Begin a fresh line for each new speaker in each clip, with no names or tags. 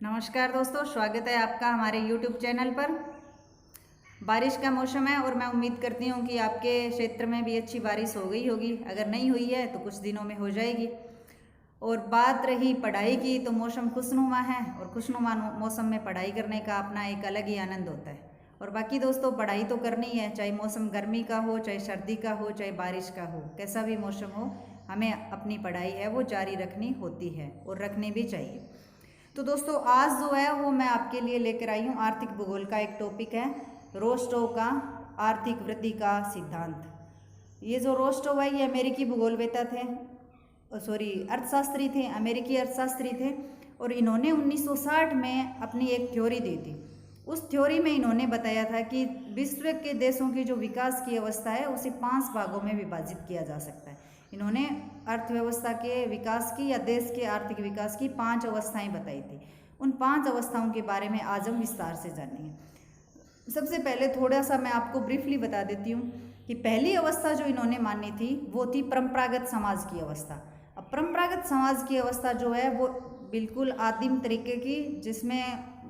नमस्कार दोस्तों, स्वागत है आपका हमारे YouTube चैनल पर। बारिश का मौसम है और मैं उम्मीद करती हूँ कि आपके क्षेत्र में भी अच्छी बारिश हो गई होगी। अगर नहीं हुई है तो कुछ दिनों में हो जाएगी। और बात रही पढ़ाई की, तो मौसम खुशनुमा है और खुशनुमा मौसम में पढ़ाई करने का अपना एक अलग ही आनंद होता है। और बाकी दोस्तों, पढ़ाई तो करनी है, चाहे मौसम गर्मी का हो, चाहे सर्दी का हो, चाहे बारिश का हो, कैसा भी मौसम हो, हमें अपनी पढ़ाई है वो जारी रखनी होती है और रखनी भी चाहिए। तो दोस्तों, आज जो है वो मैं आपके लिए लेकर आई हूँ आर्थिक भूगोल का एक टॉपिक है, रोस्टोव का आर्थिक वृद्धि का सिद्धांत। ये जो रोस्टोव है ये अमेरिकी भूगोलवेत्ता थे, अर्थशास्त्री थे, अमेरिकी अर्थशास्त्री थे। और इन्होंने 1960 में अपनी एक थ्योरी दी थी। उस थ्योरी में इन्होंने बताया था कि विश्व के देशों की जो विकास की अवस्था है उसे 5 भागों में विभाजित किया जा सकता है। इन्होंने अर्थव्यवस्था के विकास की या देश के आर्थिक विकास की 5 अवस्थाएं बताई थी। उन 5 अवस्थाओं के बारे में आज हम विस्तार से जानेंगे। सबसे पहले थोड़ा सा मैं आपको ब्रीफली बता देती हूँ कि पहली अवस्था जो इन्होंने मानी थी वो थी परंपरागत समाज की अवस्था। अब परंपरागत समाज की अवस्था जो है वो बिल्कुल आदिम तरीके की, जिसमें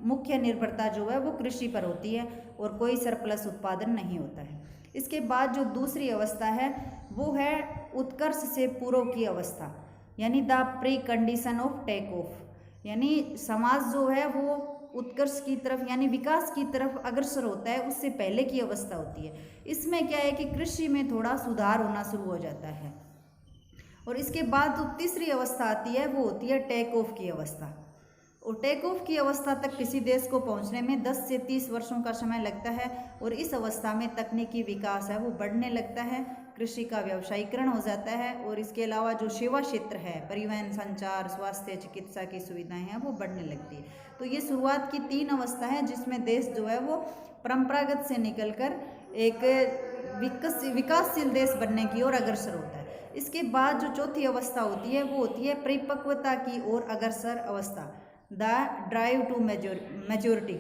मुख्य निर्भरता जो है वो कृषि पर होती है और कोई सरप्लस उत्पादन नहीं होता है। इसके बाद जो दूसरी अवस्था है वो है उत्कर्ष से पूर्व की अवस्था, यानी the pre condition of take off. यानी समाज जो है वो उत्कर्ष की तरफ यानी विकास की तरफ अग्रसर होता है, उससे पहले की अवस्था होती है। इसमें क्या है कि कृषि में थोड़ा सुधार होना शुरू हो जाता है। और इसके बाद जो तीसरी अवस्था आती है वो होती है टेक ऑफ की अवस्था। और टेक ऑफ की अवस्था तक किसी देश को पहुंचने में 10 से 30 वर्षों का समय लगता है। और इस अवस्था में तकनीकी विकास है वो बढ़ने लगता है, कृषि का व्यावसायीकरण हो जाता है। और इसके अलावा जो सेवा क्षेत्र है, परिवहन, संचार, स्वास्थ्य, चिकित्सा की सुविधाएं हैं वो बढ़ने लगती है। तो ये शुरुआत की 3 अवस्था है जिसमें देश जो है वो परंपरागत से निकलकर एक विकासशील देश बनने की ओर अग्रसर होता है। इसके बाद जो चौथी अवस्था होती है वो होती है परिपक्वता की ओर अग्रसर अवस्था, द ड्राइव टू मैच्योरिटी।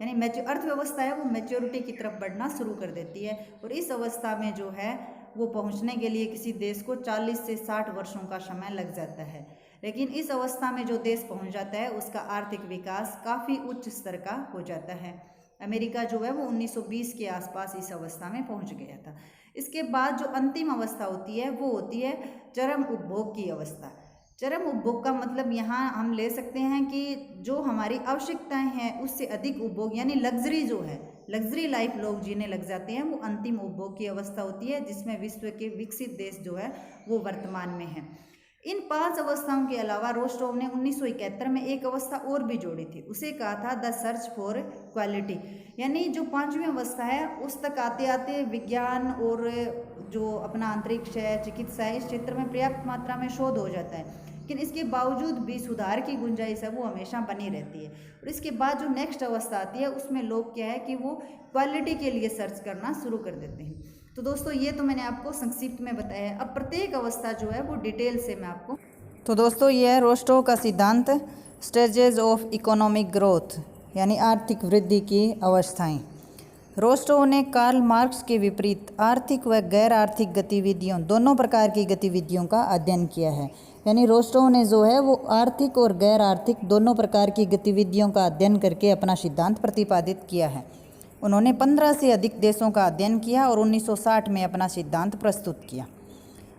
यानी अर्थव्यवस्था है वो मैच्योरिटी की तरफ बढ़ना शुरू कर देती है। और इस अवस्था में जो है वो पहुंचने के लिए किसी देश को 40 से 60 वर्षों का समय लग जाता है। लेकिन इस अवस्था में जो देश पहुंच जाता है उसका आर्थिक विकास काफ़ी उच्च स्तर का हो जाता है। अमेरिका जो है वो 1920 के आसपास इस अवस्था में पहुंच गया था। इसके बाद जो अंतिम अवस्था होती है वो होती है चरम उपभोग की अवस्था। चरम उपभोग का मतलब यहाँ हम ले सकते हैं कि जो हमारी आवश्यकताएं हैं उससे अधिक उपभोग, यानी लग्जरी जो है, लग्जरी लाइफ लोग जीने लग जाते हैं, वो अंतिम उपभोग की अवस्था होती है, जिसमें विश्व के विकसित देश जो है वो वर्तमान में है। इन 5 अवस्थाओं के अलावा रोस्टोव ने 1971 में एक अवस्था और भी जोड़ी थी, उसे कहा था द सर्च फॉर क्वालिटी। यानी जो 5वीं अवस्था है उस तक आते आते विज्ञान और जो अपना अंतरिक्ष है, चिकित्सा है, इस क्षेत्र में पर्याप्त मात्रा में शोध हो जाता है। लेकिन इसके बावजूद भी सुधार की गुंजाइश है वो हमेशा बनी रहती है। और इसके बाद जो नेक्स्ट अवस्था आती है उसमें लोग क्या है कि वो क्वालिटी के लिए सर्च करना शुरू कर देते हैं। तो दोस्तों, ये तो मैंने आपको संक्षिप्त में बताया है। अब प्रत्येक अवस्था जो है वो डिटेल से मैं आपको तो दोस्तों, ये है रोस्टोव का सिद्धांत, स्टेजेस ऑफ इकोनॉमिक ग्रोथ, यानी आर्थिक वृद्धि की अवस्थाएं। रोस्टोव ने कार्ल मार्क्स के विपरीत आर्थिक व गैर आर्थिक गतिविधियों, दोनों प्रकार की गतिविधियों का अध्ययन किया है। यानी रोस्टोव ने जो है वो आर्थिक और गैर आर्थिक दोनों प्रकार की गतिविधियों का अध्ययन करके अपना सिद्धांत प्रतिपादित किया है। उन्होंने 15 से अधिक देशों का अध्ययन किया और 1960 में अपना सिद्धांत प्रस्तुत किया।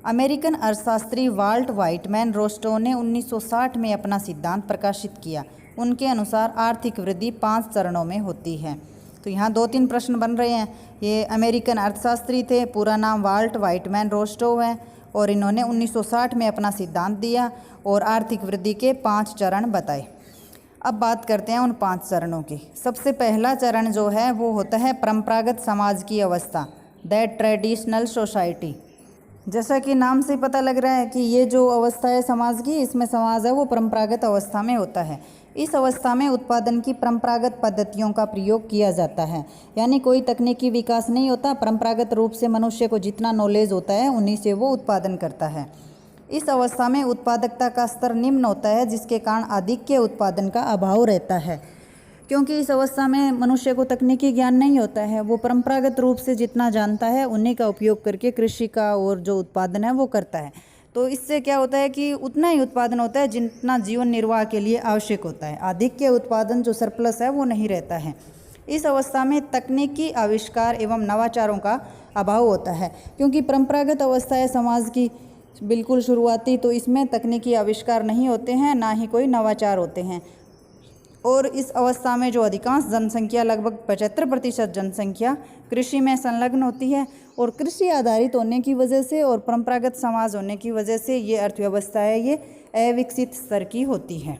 अमेरिकन अर्थशास्त्री वाल्ट व्हाइटमैन रोस्टोव ने 1960 में अपना सिद्धांत प्रकाशित किया। उनके अनुसार आर्थिक वृद्धि 5 चरणों में होती है। तो यहाँ 2-3 प्रश्न बन रहे हैं। ये अमेरिकन अर्थशास्त्री थे, पूरा नाम वाल्ट व्हाइटमैन रोस्टोव है, और इन्होंने 1960 में अपना सिद्धांत दिया और आर्थिक वृद्धि के 5 चरण बताए। अब बात करते हैं उन 5 चरणों की। सबसे पहला चरण जो है वो होता है परंपरागत समाज की अवस्था, दैट ट्रेडिशनल सोसाइटी। जैसा कि नाम से पता लग रहा है कि ये जो अवस्था है समाज की, इसमें समाज है वो परंपरागत अवस्था में होता है। इस अवस्था में उत्पादन की परंपरागत पद्धतियों का प्रयोग किया जाता है, यानी कोई तकनीकी विकास नहीं होता। परंपरागत रूप से मनुष्य को जितना नॉलेज होता है उन्हीं से वो उत्पादन करता है। इस अवस्था में उत्पादकता का स्तर निम्न होता है, जिसके कारण आधिक्य उत्पादन का अभाव रहता है। क्योंकि इस अवस्था में मनुष्य को तकनीकी ज्ञान नहीं होता है, वो परंपरागत रूप से जितना जानता है उन्हीं का उपयोग करके कृषि का और जो उत्पादन है वो करता है। तो इससे क्या होता है कि उतना ही उत्पादन होता है जितना जीवन निर्वाह के लिए आवश्यक होता है। अधिक के उत्पादन जो सरप्लस है वो नहीं रहता है। इस अवस्था में तकनीकी आविष्कार एवं नवाचारों का अभाव होता है, क्योंकि परंपरागत अवस्था है समाज की बिल्कुल शुरुआती, तो इसमें तकनीकी आविष्कार नहीं होते हैं, ना ही कोई नवाचार होते हैं। और इस अवस्था में जो अधिकांश जनसंख्या लगभग 75% जनसंख्या कृषि में संलग्न होती है, और कृषि आधारित होने की वजह से और परंपरागत समाज होने की वजह से ये अर्थव्यवस्था है ये अविकसित स्तर की होती है।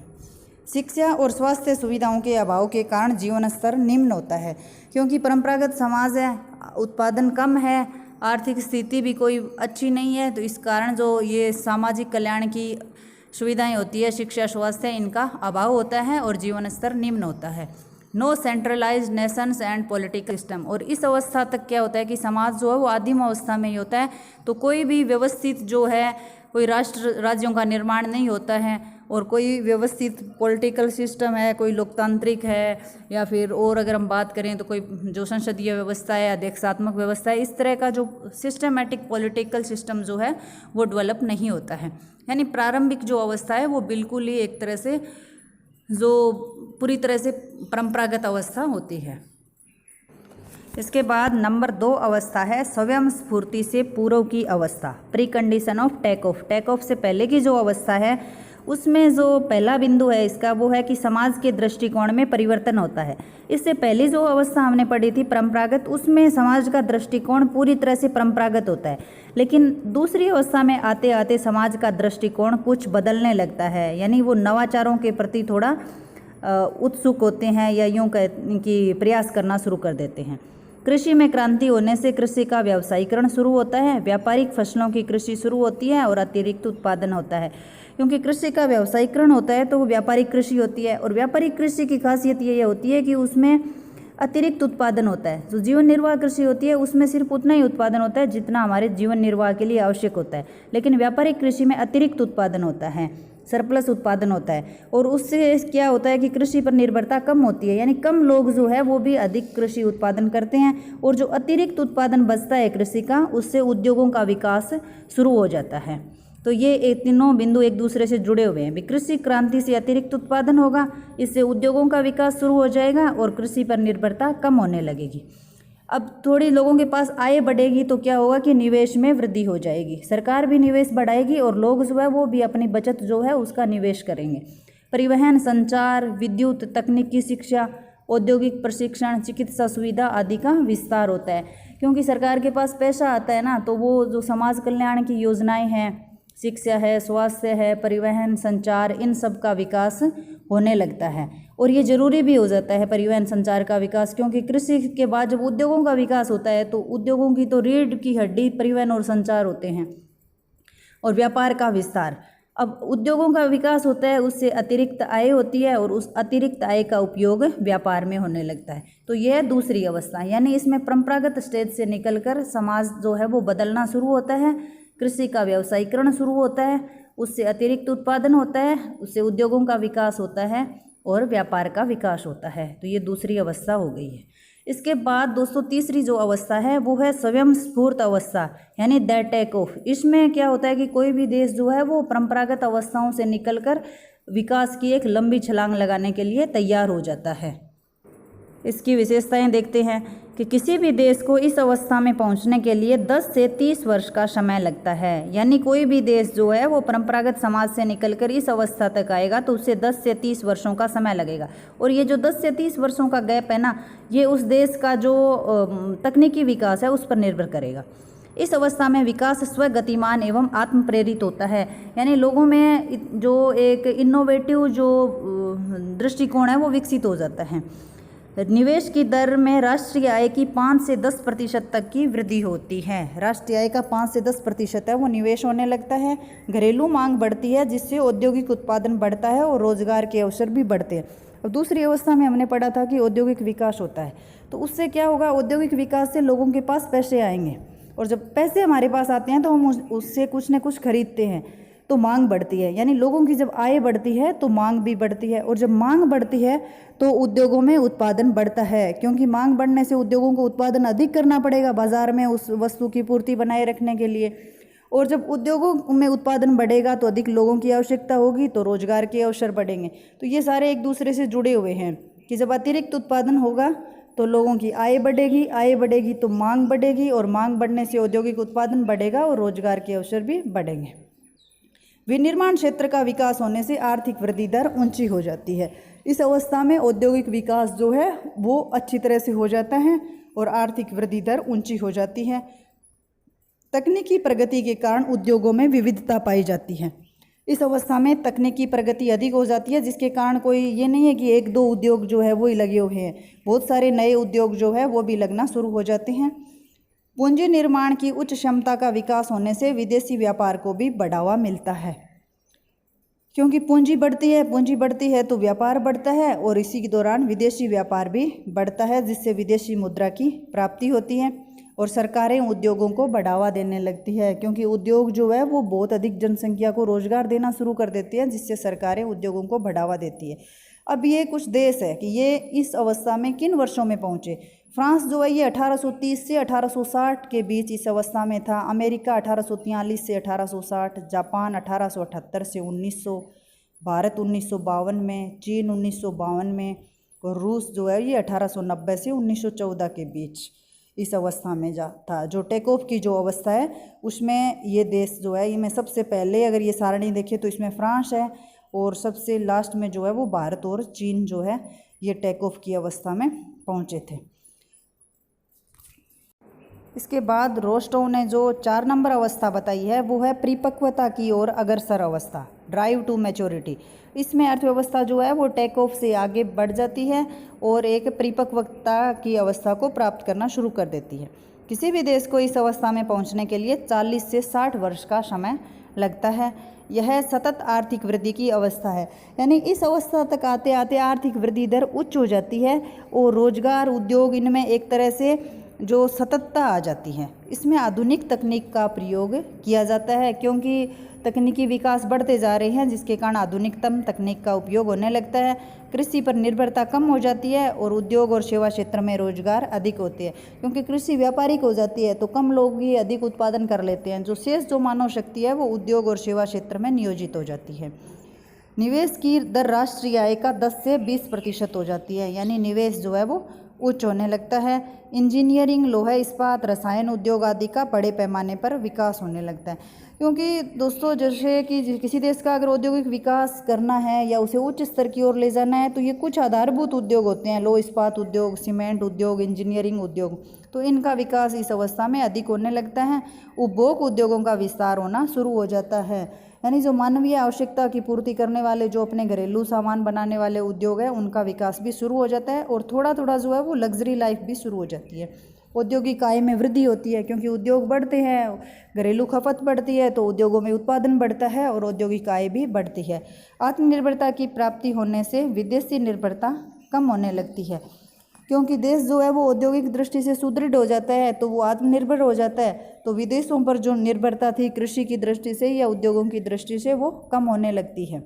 शिक्षा और स्वास्थ्य सुविधाओं के अभाव के कारण जीवन स्तर निम्न होता है, क्योंकि परंपरागत समाज है, उत्पादन कम है, आर्थिक स्थिति भी कोई अच्छी नहीं है, तो इस कारण जो ये सामाजिक कल्याण की सुविधाएं होती है, शिक्षा स्वास्थ्य, इनका अभाव होता है और जीवन स्तर निम्न होता है। No centralised nations and political system, और इस अवस्था तक क्या होता है कि समाज जो है वो आदिम अवस्था में ही होता है, तो कोई भी व्यवस्थित जो है कोई राष्ट्र राज्यों का निर्माण नहीं होता है, और कोई व्यवस्थित पॉलिटिकल सिस्टम है, कोई लोकतांत्रिक है, या फिर और अगर हम बात करें तो कोई जो संसदीय व्यवस्था है, अध्यक्षात्मक व्यवस्था है, इस तरह का जो सिस्टमैटिक पॉलिटिकल सिस्टम जो है वो डेवलप नहीं होता है। यानी प्रारंभिक जो अवस्था है वो बिल्कुल ही एक तरह से जो पूरी तरह से परंपरागत अवस्था होती है। इसके बाद नंबर 2 अवस्था है स्वयं स्फूर्ति से पूर्व की अवस्था, pre condition of take off. Take off से पहले की जो अवस्था है उसमें जो पहला बिंदु है इसका वो है कि समाज के दृष्टिकोण में परिवर्तन होता है। इससे पहली जो अवस्था हमने पढ़ी थी परंपरागत, उसमें समाज का दृष्टिकोण पूरी तरह से परंपरागत होता है, लेकिन दूसरी अवस्था में आते आते समाज का दृष्टिकोण कुछ बदलने लगता है, यानी वो नवाचारों के प्रति थोड़ा उत्सुक होते हैं, या यूँ कह कि प्रयास करना शुरू कर देते हैं। कृषि में क्रांति होने से कृषि का व्यावसायीकरण शुरू होता है, व्यापारिक फसलों की कृषि शुरू होती है और अतिरिक्त उत्पादन होता है। क्योंकि कृषि का व्यावसायीकरण होता है तो वो व्यापारिक कृषि होती है, और व्यापारिक कृषि की खासियत ये होती है कि उसमें अतिरिक्त उत्पादन होता है। जो जीवन निर्वाह कृषि होती है उसमें सिर्फ उतना ही उत्पादन होता है जितना हमारे जीवन निर्वाह के लिए आवश्यक होता है, लेकिन व्यापारिक कृषि में अतिरिक्त उत्पादन होता है, सरप्लस उत्पादन होता है, और उससे क्या होता है कि कृषि पर निर्भरता कम होती है, यानी कम लोग जो है वो भी अधिक कृषि उत्पादन करते हैं, और जो अतिरिक्त उत्पादन बचता है कृषि का उससे उद्योगों का विकास शुरू हो जाता है। तो ये तीनों बिंदु एक दूसरे से जुड़े हुए हैं। कृषि क्रांति से अतिरिक्त उत्पादन होगा, इससे उद्योगों का विकास शुरू हो जाएगा और कृषि पर निर्भरता कम होने लगेगी। अब थोड़ी लोगों के पास आय बढ़ेगी तो क्या होगा कि निवेश में वृद्धि हो जाएगी, सरकार भी निवेश बढ़ाएगी और लोग जो है वो भी अपनी बचत जो है उसका निवेश करेंगे। परिवहन, संचार, विद्युत, तकनीकी शिक्षा, औद्योगिक प्रशिक्षण, चिकित्सा सुविधा आदि का विस्तार होता है, क्योंकि सरकार के पास पैसा आता है ना, तो वो जो समाज कल्याण की योजनाएं हैं, शिक्षा है, स्वास्थ्य है, परिवहन, संचार, इन सब का विकास होने लगता है। और ये जरूरी भी हो जाता है परिवहन संचार का विकास, क्योंकि कृषि के बाद जब उद्योगों का विकास होता है तो उद्योगों की तो रीढ़ की हड्डी परिवहन और संचार होते हैं, और व्यापार का विस्तार। अब उद्योगों का विकास होता है, उससे अतिरिक्त आय होती है और उस अतिरिक्त आय का उपयोग व्यापार में होने लगता है। तो यह दूसरी अवस्था, यानी इसमें परंपरागत स्टेज से निकलकर समाज जो है वो बदलना शुरू होता है, कृषि का व्यावसायीकरण शुरू होता है, उससे अतिरिक्त उत्पादन होता है, उससे उद्योगों का विकास होता है और व्यापार का विकास होता है। तो ये दूसरी अवस्था हो गई है। इसके बाद दोस्तों तीसरी जो अवस्था है वो है स्वयं स्फूर्त अवस्था, यानी द टेक ऑफ। इसमें क्या होता है कि कोई भी देश जो है वो परंपरागत अवस्थाओं से निकलकर विकास की एक लंबी छलांग लगाने के लिए तैयार हो जाता है। इसकी विशेषताएं देखते हैं कि किसी भी देश को इस अवस्था में पहुंचने के लिए 10 से 30 वर्ष का समय लगता है, यानी कोई भी देश जो है वो परंपरागत समाज से निकलकर इस अवस्था तक आएगा तो उसे 10 से 30 वर्षों का समय लगेगा। और ये जो 10 से 30 वर्षों का गैप है ना, ये उस देश का जो तकनीकी विकास है उस पर निर्भर करेगा। इस अवस्था में विकास स्वगतिमान एवं आत्म प्रेरित होता है, यानी लोगों में जो एक इनोवेटिव जो दृष्टिकोण है वो विकसित हो जाता है। निवेश की दर में राष्ट्रीय आय की 5 से 10% तक की वृद्धि होती है। राष्ट्रीय आय का 5 से 10% है वो निवेश होने लगता है। घरेलू मांग बढ़ती है जिससे औद्योगिक उत्पादन बढ़ता है और रोजगार के अवसर भी बढ़ते हैं। और दूसरी अवस्था में हमने पढ़ा था कि औद्योगिक विकास होता है, तो उससे क्या होगा, औद्योगिक विकास से लोगों के पास पैसे आएंगे, और जब पैसे हमारे पास आते हैं तो हम उससे कुछ न कुछ खरीदते हैं, तो मांग बढ़ती है। यानी लोगों की जब आय बढ़ती है तो मांग भी बढ़ती है, और जब मांग बढ़ती है तो उद्योगों में उत्पादन बढ़ता है, क्योंकि मांग बढ़ने से उद्योगों को उत्पादन अधिक करना पड़ेगा बाजार में उस वस्तु की पूर्ति बनाए रखने के लिए। और जब उद्योगों में उत्पादन बढ़ेगा तो अधिक लोगों की आवश्यकता होगी, तो रोजगार के अवसर बढ़ेंगे। तो ये सारे एक दूसरे से जुड़े हुए हैं कि जब अतिरिक्त उत्पादन होगा तो लोगों की आय बढ़ेगी, आय बढ़ेगी तो मांग बढ़ेगी, और मांग बढ़ने से औद्योगिक उत्पादन बढ़ेगा और रोजगार के अवसर भी बढ़ेंगे। विनिर्माण क्षेत्र का विकास होने से आर्थिक वृद्धि दर ऊंची हो जाती है। इस अवस्था में औद्योगिक विकास जो है वो अच्छी तरह से हो जाता है और आर्थिक वृद्धि दर ऊंची हो जाती है। तकनीकी प्रगति के कारण उद्योगों में विविधता पाई जाती है। इस अवस्था में तकनीकी प्रगति अधिक हो जाती है, जिसके कारण कोई ये नहीं है कि एक दो उद्योग जो है वो ही लगे हुए हैं, बहुत सारे नए उद्योग जो है वो भी लगना शुरू हो जाते हैं। पूंजी निर्माण की उच्च क्षमता का विकास होने से विदेशी व्यापार को भी बढ़ावा मिलता है, क्योंकि पूंजी बढ़ती है तो व्यापार बढ़ता है, और इसी के दौरान विदेशी व्यापार भी बढ़ता है, जिससे विदेशी मुद्रा की प्राप्ति होती है और सरकारें उद्योगों को बढ़ावा देने लगती है, क्योंकि उद्योग जो है वो बहुत अधिक जनसंख्या को रोजगार देना शुरू कर देती है, जिससे सरकारें उद्योगों को बढ़ावा देती है। अब ये कुछ देश है कि ये इस अवस्था में किन वर्षों में पहुँचे। फ्रांस जो है ये 1830 से 1860 के बीच इस अवस्था में था। अमेरिका 1843 से 1860, जापान 1878 से 1900, भारत 1952 में, चीन 1952 में, और रूस जो है ये 1890 से 1914 के बीच इस अवस्था में था। जो टेक ऑफ की जो अवस्था है उसमें ये देश जो है, ये में सबसे पहले अगर ये सारणी देखें तो इसमें फ्रांस है, और सबसे लास्ट में जो है वो भारत और चीन जो है ये टेक ऑफ की अवस्था में पहुँचे थे। इसके बाद रोस्टोव ने जो 4 नंबर अवस्था बताई है वो है परिपक्वता की ओर अग्रसर अवस्था, ड्राइव टू मैच्योरिटी। इसमें अर्थव्यवस्था जो है वो टेक ऑफ से आगे बढ़ जाती है और एक परिपक्वता की अवस्था को प्राप्त करना शुरू कर देती है। किसी भी देश को इस अवस्था में पहुंचने के लिए 40 से 60 वर्ष का समय लगता है। यह सतत आर्थिक वृद्धि की अवस्था है, यानी इस अवस्था तक आते आते आर्थिक वृद्धि दर उच्च हो जाती है और रोजगार, उद्योग, इनमें एक तरह से जो सततता आ जाती है। इसमें आधुनिक तकनीक का प्रयोग किया जाता है, क्योंकि तकनीकी विकास बढ़ते जा रहे हैं, जिसके कारण आधुनिकतम तकनीक का उपयोग होने लगता है। कृषि पर निर्भरता कम हो जाती है और उद्योग और सेवा क्षेत्र में रोजगार अधिक होते हैं, क्योंकि कृषि व्यापारिक हो जाती है तो कम लोग ही अधिक उत्पादन कर लेते हैं। जो शेष जो मानव शक्ति है वो उद्योग और सेवा क्षेत्र में नियोजित हो जाती है। निवेश की दर राष्ट्रीय आय का 10 से 20% हो जाती है, यानी निवेश जो है वो उच्च होने लगता है। इंजीनियरिंग, लोहा इस्पात, रसायन उद्योग आदि का बड़े पैमाने पर विकास होने लगता है, क्योंकि दोस्तों जैसे कि किसी देश का अगर औद्योगिक विकास करना है या उसे उच्च स्तर की ओर ले जाना है तो ये कुछ आधारभूत उद्योग होते हैं, लोहा इस्पात उद्योग, सीमेंट उद्योग, इंजीनियरिंग उद्योग, तो इनका विकास इस अवस्था में अधिक होने लगता है। उपभोग उद्योगों का विस्तार होना शुरू हो जाता है, यानी जो मानवीय आवश्यकता की पूर्ति करने वाले जो अपने घरेलू सामान बनाने वाले उद्योग हैं उनका विकास भी शुरू हो जाता है, और थोड़ा थोड़ा जो है वो लग्जरी लाइफ भी शुरू हो जाती है। औद्योगिक आय में वृद्धि होती है, क्योंकि उद्योग बढ़ते हैं, घरेलू खपत बढ़ती है तो उद्योगों में उत्पादन बढ़ता है और औद्योगिक आय भी बढ़ती है। आत्मनिर्भरता की प्राप्ति होने से विदेशी निर्भरता कम होने लगती है, क्योंकि देश जो है वो औद्योगिक दृष्टि से सुदृढ़ हो जाता है तो वो आत्मनिर्भर हो जाता है, तो विदेशों पर जो निर्भरता थी कृषि की दृष्टि से या उद्योगों की दृष्टि से वो कम होने लगती है।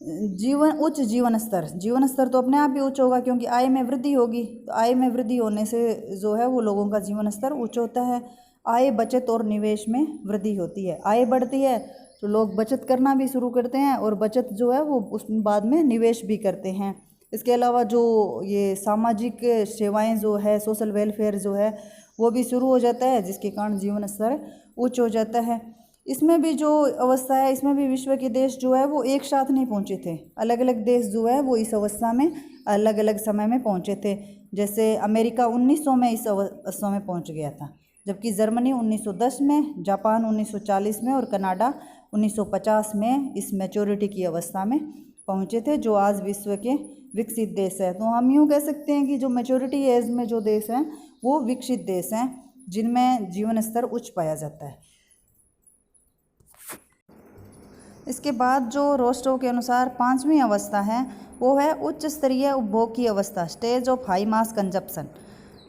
उच्च जीवन स्तर तो अपने आप ही उच्च होगा, क्योंकि आय में वृद्धि होगी, तो आय में वृद्धि होने से जो है वो लोगों का जीवन स्तर उच्च होता है। आय, बचत और निवेश में वृद्धि होती है। आय बढ़ती है तो लोग बचत करना भी शुरू करते हैं, और बचत जो है वो उस बाद में निवेश भी करते हैं। इसके अलावा जो ये सामाजिक सेवाएं जो है, सोशल वेलफेयर जो है वो भी शुरू हो जाता है, जिसके कारण जीवन स्तर उच्च हो जाता है। इसमें भी जो अवस्था है, इसमें भी विश्व के देश जो है वो एक साथ नहीं पहुंचे थे, अलग अलग देश जो है वो इस अवस्था में अलग अलग समय में पहुंचे थे। जैसे अमेरिका 1900 में इस अवस्था में पहुंच गया था, जबकि जर्मनी 1910 में, जापान 1940 में और कनाडा 1950 में इस मैच्योरिटी की अवस्था में पहुंचे थे, जो आज विश्व के विकसित देश है। तो हम यूँ कह सकते हैं कि जो मैच्योरिटी एज में जो देश हैं वो विकसित देश हैं, जिनमें जीवन स्तर उच्च पाया जाता है। इसके बाद जो रोस्टोव के अनुसार 5वीं अवस्था है वो है उच्च स्तरीय उपभोग की अवस्था, stage of high mass consumption.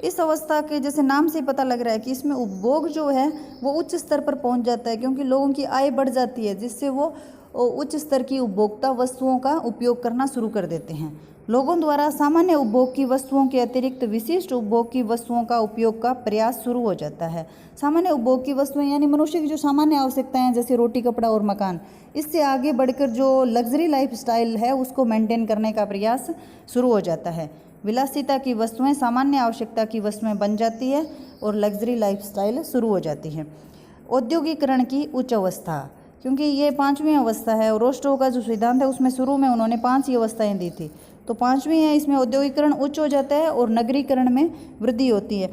इस अवस्था के जैसे नाम से पता लग रहा है कि इसमें उपभोग जो है वो उच्च स्तर पर पहुंच जाता है, क्योंकि लोगों की आय बढ़ जाती है, जिससे वो और उच्च स्तर की उपभोक्ता वस्तुओं का उपयोग करना शुरू कर देते हैं। लोगों द्वारा सामान्य उपभोग की वस्तुओं के अतिरिक्त विशिष्ट उपभोग की वस्तुओं का उपयोग का प्रयास शुरू हो जाता है। सामान्य उपभोग की वस्तुएं यानी मनुष्य की जो सामान्य आवश्यकताएं जैसे रोटी, कपड़ा और मकान, इससे आगे बढ़कर जो लग्जरी लाइफ स्टाइल है उसको मेंटेन करने का प्रयास शुरू हो जाता है। विलासिता की वस्तुएं सामान्य आवश्यकता की वस्तुएं बन जाती है और लग्जरी लाइफ स्टाइल शुरू हो जाती है। औद्योगिकरण की उच्च अवस्था, क्योंकि ये 5वीं अवस्था है और रोस्टो का जो सिद्धांत है उसमें शुरू में उन्होंने 5 ही अवस्थाएं दी थी, तो 5वीं है। इसमें औद्योगिकरण उच्च हो जाता है और नगरीकरण में वृद्धि होती है,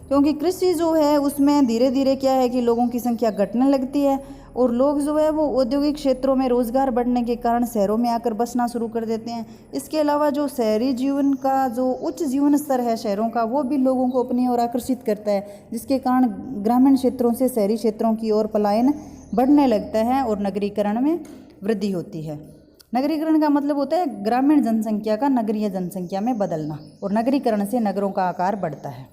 क्योंकि कृषि जो है उसमें धीरे धीरे क्या है कि लोगों की संख्या घटने लगती है और लोग जो है वो औद्योगिक क्षेत्रों में रोजगार बढ़ने के कारण शहरों में आकर बसना शुरू कर देते हैं। इसके अलावा जो शहरी जीवन का जो उच्च जीवन स्तर है शहरों का, वो भी लोगों को अपनी ओर आकर्षित करता है, जिसके कारण ग्रामीण क्षेत्रों से शहरी क्षेत्रों की ओर पलायन बढ़ने लगता है और नगरीकरण में वृद्धि होती है। नगरीकरण का मतलब होता है ग्रामीण जनसंख्या का नगरीय जनसंख्या में बदलना, और नगरीकरण से नगरों का आकार बढ़ता है।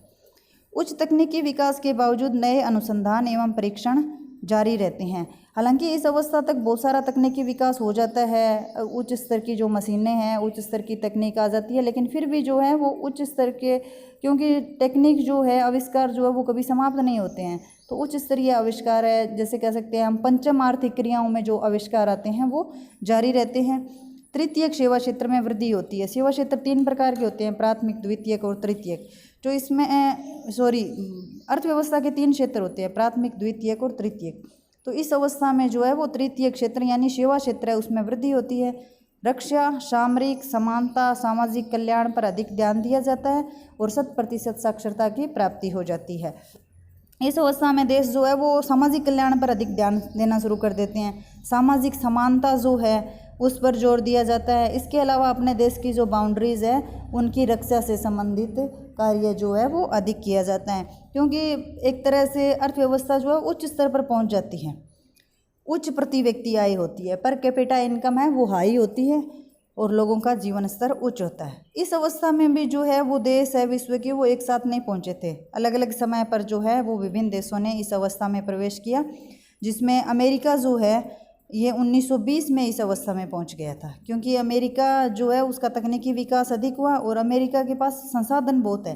उच्च तकनीकी विकास के बावजूद नए अनुसंधान एवं परीक्षण जारी रहते हैं। हालांकि इस अवस्था तक बहुत सारा तकनीकी विकास हो जाता है, उच्च स्तर की जो मशीनें हैं, उच्च स्तर की तकनीक आ जाती है, लेकिन फिर भी जो है वो उच्च स्तर के, क्योंकि टेक्निक जो है, आविष्कार जो है वो कभी समाप्त नहीं होते हैं, तो उच्च स्तरीय आविष्कार है, जैसे कह सकते हैं हम पंचम आर्थिक क्रियाओं में जो आविष्कार आते हैं वो जारी रहते हैं। तृतीयक सेवा क्षेत्र में वृद्धि होती है। सेवा क्षेत्र 3 प्रकार के होते हैं, प्राथमिक, द्वितीयक और तृतीयक। जो इसमें अर्थव्यवस्था के 3 क्षेत्र होते हैं, प्राथमिक, द्वितीयक और तृतीयक। तो इस अवस्था में जो है वो तृतीयक क्षेत्र यानी सेवा क्षेत्र है, उसमें वृद्धि होती है। रक्षा, सामरिक समानता, सामाजिक कल्याण पर अधिक ध्यान दिया जाता है और 100% साक्षरता की प्राप्ति हो जाती है। इस अवस्था में देश जो है वो सामाजिक कल्याण पर अधिक ध्यान देना शुरू कर देते हैं। सामाजिक समानता जो है उस पर जोर दिया जाता है। इसके अलावा अपने देश की जो बाउंड्रीज़ है उनकी रक्षा से संबंधित कार्य जो है वो अधिक किया जाता है, क्योंकि एक तरह से अर्थव्यवस्था जो है उच्च स्तर पर पहुंच जाती है। उच्च प्रति व्यक्ति आय होती है, पर कैपिटा इनकम है वो हाई होती है और लोगों का जीवन स्तर उच्च होता है। इस अवस्था में भी जो है वो देश है विश्व के वो एक साथ नहीं पहुंचे थे, अलग अलग समय पर जो है वो विभिन्न देशों ने इस अवस्था में प्रवेश किया, जिसमें अमेरिका जो है ये 1920 में इस अवस्था में पहुंच गया था, क्योंकि अमेरिका जो है उसका तकनीकी विकास अधिक हुआ और अमेरिका के पास संसाधन बहुत है।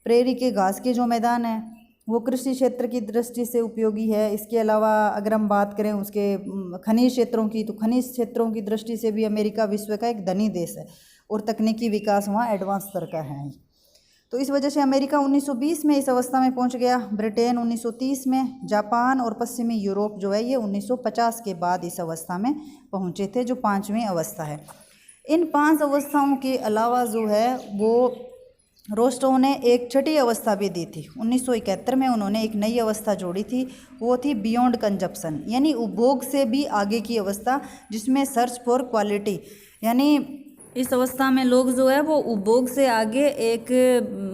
प्रेरी के घास के जो मैदान है वो कृषि क्षेत्र की दृष्टि से उपयोगी है। इसके अलावा अगर हम बात करें उसके खनिज क्षेत्रों की, तो खनिज क्षेत्रों की दृष्टि से भी अमेरिका विश्व का एक धनी देश है और तकनीकी विकास वहाँ एडवांस स्तर का है। तो इस वजह से अमेरिका 1920 में इस अवस्था में पहुंच गया, ब्रिटेन 1930 में, जापान और पश्चिमी यूरोप जो है ये 1950 के बाद इस अवस्था में पहुंचे थे, जो 5वीं अवस्था है। इन 5 अवस्थाओं के अलावा जो है वो रोस्टो ने एक छठी अवस्था भी दी थी। 1971 में उन्होंने एक नई अवस्था जोड़ी थी, वो थी बियॉन्ड कंजप्शन, यानी उपभोग से भी आगे की अवस्था, जिसमें सर्च फॉर क्वालिटी, यानी इस अवस्था में लोग जो है वो उपभोग से आगे एक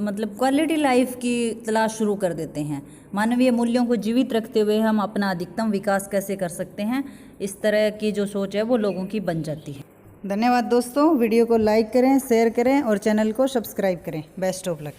मतलब क्वालिटी लाइफ की तलाश शुरू कर देते हैं। मानवीय मूल्यों को जीवित रखते हुए हम अपना अधिकतम विकास कैसे कर सकते हैं, इस तरह की जो सोच है वो लोगों की बन जाती है। धन्यवाद दोस्तों, वीडियो को लाइक करें, शेयर करें और चैनल को सब्सक्राइब करें। Best of luck.